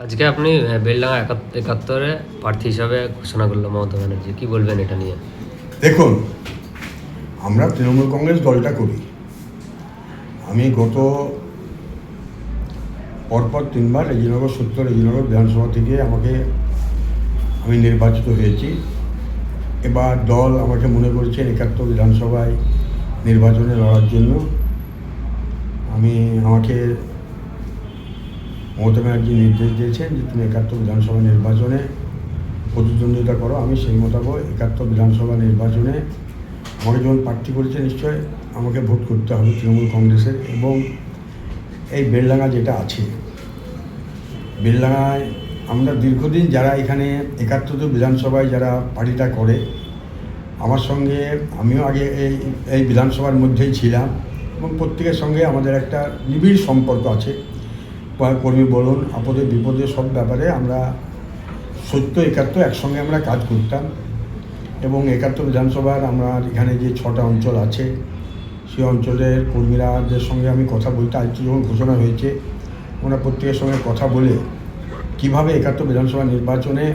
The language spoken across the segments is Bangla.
আজকে আপনি বেলডাঙ্গা একাত্তরে প্রার্থী হিসাবে ঘোষণা করলো মমতা ব্যানার্জি, কি বলবেন এটা নিয়ে? দেখুন, আমরা তৃণমূল কংগ্রেস দলটা করি। আমি গত পরপর 3বার রেজিনগর 70 রেজিনগর বিধানসভা থেকে আমি নির্বাচিত হয়েছি। এবার দল আমাকে মনে করেছে 71 বিধানসভায় নির্বাচনে লড়ার জন্য। আমাকে মমতা ব্যানার্জি নির্দেশ দিয়েছেন যে তুমি 71 বিধানসভা নির্বাচনে প্রতিদ্বন্দ্বিতা করো। আমি সেই মোতাবেক 71 বিধানসভা নির্বাচনে আমাকে যখন প্রার্থী করেছে, নিশ্চয় আমাকে ভোট করতে হবে তৃণমূল কংগ্রেসের। এবং এই বেলডাঙ্গা যেটা আছে, বেলডাঙ্গায় আমরা দীর্ঘদিন যারা এখানে 71 বিধানসভায় যারা পার্টিটা করে, আমার সঙ্গে আমিও আগে এই বিধানসভার মধ্যেই ছিলাম এবং প্রত্যেকের সঙ্গে আমাদের একটা নিবিড় সম্পর্ক আছে। কর্মী বলুন, আপদে বিপদে সব ব্যাপারে আমরা 70 71 একসঙ্গে আমরা কাজ করতাম। এবং 71 বিধানসভার আমরা এখানে যে 6টা অঞ্চল আছে, সেই অঞ্চলের কর্মীরাদের সঙ্গে আমি কথা বলতে, আজকে যখন ঘোষণা হয়েছে, আমরা প্রত্যেকের সঙ্গে কথা বলে কীভাবে 71 বিধানসভা নির্বাচনে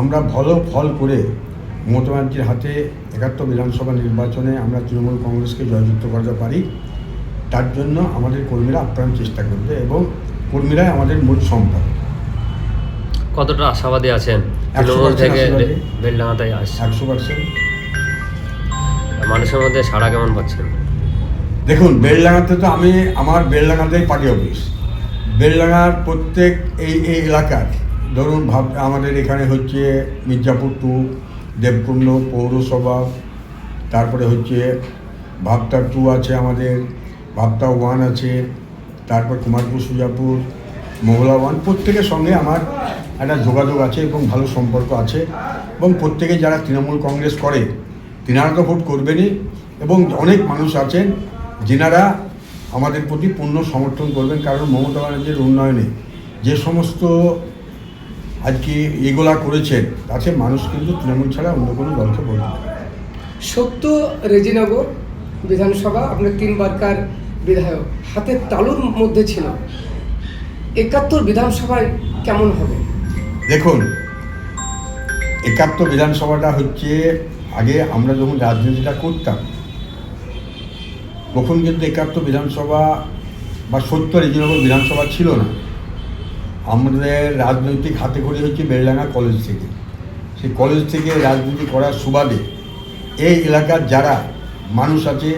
আমরা ভালো ফল করে মমতা ব্যানার্জির হাতে 71 বিধানসভা নির্বাচনে আমরা তৃণমূল কংগ্রেসকে জয়যুক্ত করতে পারি, তার জন্য আমাদের কর্মীরা আপ্রাণ চেষ্টা করবে এবং কর্মীরাই আমাদের মূল সম্পদ। কতটা আশাবাদী আছেন 100% থেকে আশাবাদী। বেলডাঙ্গাতে আসছে? 100%। মানুষের মধ্যে সাড়া কেমন পাচ্ছেন? দেখুন, বেলডাঙ্গাতে তো আমার বেলডাঙ্গাতেই পার্টি অফিস। বেলডাঙ্গার প্রত্যেক এই এলাকার ধরুন আমাদের এখানে হচ্ছে মির্জাপুর 2, দেবকুণ্ড পৌরসভা, তারপরে হচ্ছে ভাবতা 2 আছে, আমাদের ভাবতা 1 আছে, তারপর কুমারপুর সুজাপুর, মোহলা 1, প্রত্যেকের সঙ্গে আমার একটা যোগাযোগ আছে এবং ভালো সম্পর্ক আছে। এবং প্রত্যেকে যারা তৃণমূল কংগ্রেস করে তিনারা তো ভোট করবেনই, এবং অনেক মানুষ আছেন যিনারা আমাদের প্রতি পূর্ণ সমর্থন করবেন। কারণ মমতা ব্যানার্জির উন্নয়নে যে সমস্ত আজকে এগুলা করেছেন, তাতে মানুষ কিন্তু তৃণমূল ছাড়া অন্য কোনো দলকে ভোট দেবে। 70 রেজিনগর বিধানসভা, আপনার 3বারকার বিধায়ক হাতের তালুর মধ্যে ছিল। 71 বিধানসভায় কেমন হবে? দেখুন, 71 বিধানসভাটা হচ্ছে, আগে আমরা যখন রাজনীতিটা করতাম তখন কিন্তু 71 বিধানসভা বা 70 রেজিনগর বিধানসভা ছিল না। আমাদের রাজনৈতিক হাতে খড়ি হচ্ছে বেলডাঙ্গা কলেজ থেকে। সেই কলেজ থেকে রাজনীতি করার সুবাদে এই এলাকার যারা মানুষ আছে,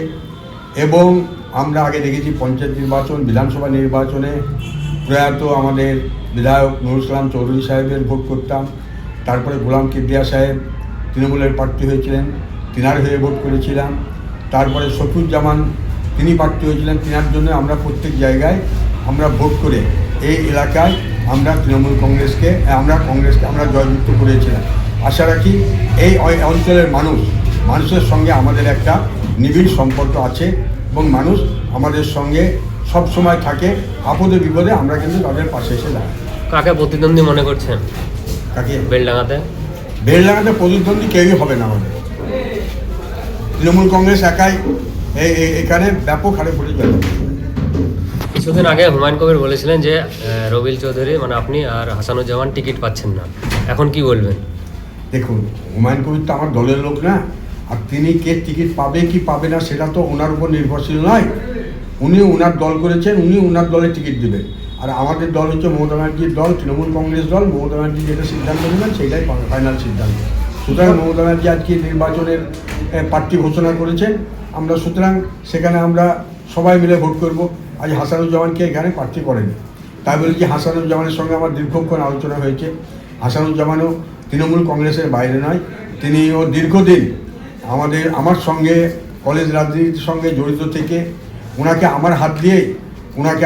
এবং আমরা আগে দেখেছি পঞ্চায়েত নির্বাচন, বিধানসভা নির্বাচনে প্রয়াত আমাদের বিধায়ক নুরুল ইসলাম চৌধুরী সাহেবের ভোট করতাম। তারপরে গোলাম কিবরিয়া সাহেব তৃণমূলের প্রার্থী হয়েছিলেন, তিনার হয়ে ভোট করেছিলাম। তারপরে শফিউজ্জামান তিনি প্রার্থী হয়েছিলেন, তিনার জন্য আমরা প্রত্যেক জায়গায় আমরা ভোট করে এই এলাকায় আমরা তৃণমূল কংগ্রেসকে আমরা জয়যুক্ত করেছিলাম। আশা রাখি এই অঞ্চলের মানুষের সঙ্গে আমাদের একটা নিবিড় সম্পর্ক আছে এবং মানুষ আমাদের সঙ্গে সব সময় থাকে। আপদে বিপদে আমরা কিন্তু তাদের পাশে এসে দাঁড়াই। কাকে প্রতিদ্বন্দ্বী মনে করছেন কাকে? বেলডাঙ্গাতে প্রতিদ্বন্দ্বী কেউই হবে না আমাদের। তৃণমূল কংগ্রেস একাই এখানে ব্যাপক হারে পড়ে যাবে। কিছুদিন আগে হুমায়ুন কবির বলেছিলেন যে রবিল চৌধুরী মানে আপনি আর হাসানুজ্জামান টিকিট পাচ্ছেন না, এখন কি বলবেন? দেখুন, হুমায়ুন কবির তো আমার দলের লোক না, আর তিনি কে টিকিট পাবে কি পাবে না সেটা তো ওনার উপর নির্ভরশীল নয়। উনি ওনার দল করেছেন, উনি ওনার দলে টিকিট দেবেন। আর আমাদের দল হচ্ছে মমতা ব্যানার্জির দল, তৃণমূল কংগ্রেস দল। মমতা ব্যানার্জি যেটা সিদ্ধান্ত নেবেন সেটাই ফাইনাল সিদ্ধান্ত। সুতরাং মমতা ব্যানার্জি আজকে নির্বাচনের প্রার্থী ঘোষণা করেছেন, আমরা সুতরাং সেখানে আমরা সবাই মিলে ভোট করব। আজ হাসানুজ্জামানকে এখানে প্রার্থী করেনি, তাই বলে কি হাসানুজ্জামানের সঙ্গে আমার দীর্ঘক্ষণ আলোচনা হয়েছে। হাসানুজ্জামানও তৃণমূল কংগ্রেসের বাইরে নয়, তিনিও দীর্ঘদিন আমার সঙ্গে কলেজ রাজনীতির সঙ্গে জড়িত থেকে ওনাকে আমার হাত দিয়ে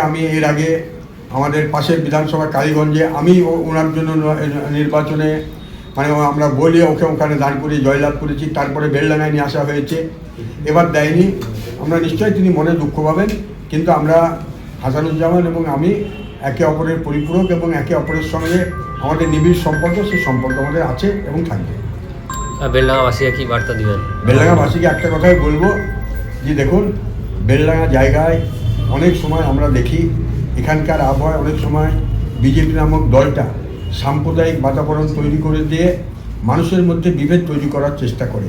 আমি এর আগে আমাদের পাশের বিধানসভা কালীগঞ্জে আমি ওনার জন্য নির্বাচনে আমরা বলি ওখানে দাঁড় করিয়ে জয়লাভ করেছি। তারপরে বেলডাঙ্গায় নিয়ে আসা হয়েছে, এবার দেয়নি। আমরা নিশ্চয়ই তিনি মনে দুঃখ পাবেন, কিন্তু আমরা হাসানুজ্জামান এবং আমি একে অপরের পরিপূরক এবং একে অপরের সঙ্গে আমাদের নিবিড় সম্পর্ক, সেই সম্পর্ক আমাদের আছে এবং থাকবে। বেলডাঙ্গাবাসীকে কি বার্তা দিবেন? বেলডাঙ্গাবাসীকে একটা কথাই বলবো যে দেখুন, বেলডাঙ্গা জায়গায় অনেক সময় আমরা দেখি এখানকার আবহাওয়া অনেক সময় বিজেপি নামক দলটা সাম্প্রদায়িক বাতাবরণ তৈরি করে দিয়ে মানুষের মধ্যে বিভেদ তৈরি করার চেষ্টা করে।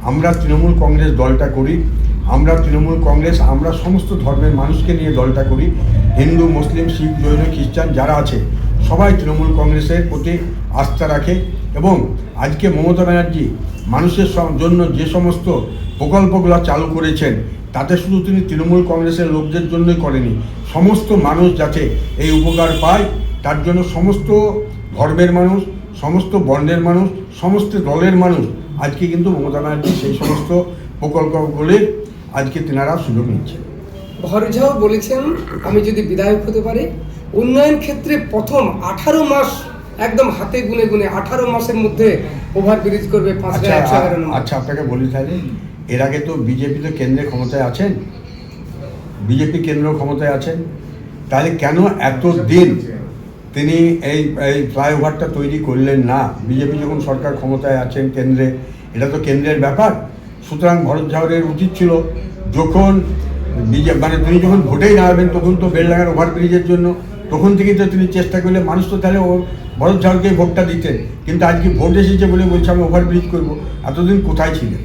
আমরা তৃণমূল কংগ্রেস দলটা করি, আমরা তৃণমূল কংগ্রেস আমরা সমস্ত ধর্মের মানুষকে নিয়ে দলটা করি। হিন্দু, মুসলিম, শিখ, জৈন, খ্রিস্টান যারা আছে সবাই তৃণমূল কংগ্রেসের প্রতি আস্থা রাখে। এবং আজকে মমতা ব্যানার্জি মানুষের জন্য যে সমস্ত প্রকল্পগুলো চালু করেছেন তাতে শুধু তিনি তৃণমূল কংগ্রেসের লোকদের জন্যই করেনি, সমস্ত মানুষ যাতে এই উপকার পায় তার জন্য সমস্ত ধর্মের মানুষ, সমস্ত বর্ণের মানুষ, সমস্ত দলের মানুষ আজকে কিন্তু মমতা ব্যানার্জি সেই সমস্ত প্রকল্পগুলির আজকে তেনারা সুযোগ নিচ্ছেন। ভরঝাও বলেছেন আমি যদি বিধায়ক হতে পারি উন্নয়ন ক্ষেত্রে প্রথম 18 মাস একদম হাতে গুনে গুনে 18 মাসের মধ্যে ওভারব্রিজ করবে 5,111। আচ্ছা, আপনাকে বলি তাহলে, এর আগে তো বিজেপি তো কেন্দ্রে ক্ষমতায় আছেন, বিজেপি কেন্দ্র ক্ষমতায় আছেন, তাহলে কেন এতদিন তিনি এই ফ্লাইওভারটা তৈরি করলেন না? বিজেপি যখন সরকার ক্ষমতায় আছেন কেন্দ্রে, এটা তো কেন্দ্রের ব্যাপার। সুতরাং ভরত ঝাড়ের উচিত ছিল যখন তিনি যখন ভোটেই দাঁড়াবেন তখন তো বেলডাঙ্গার ওভারব্রিজের জন্য তখন থেকেই তো তিনি চেষ্টা করলে মানুষ তো তাহলে ভরত ঝাড়কে ভোটটা দিতেন। কিন্তু আজকে ভোট এসেছে বলে বলছে আমি ওভারব্রিজ করবো, এতদিন কোথায় ছিলেন?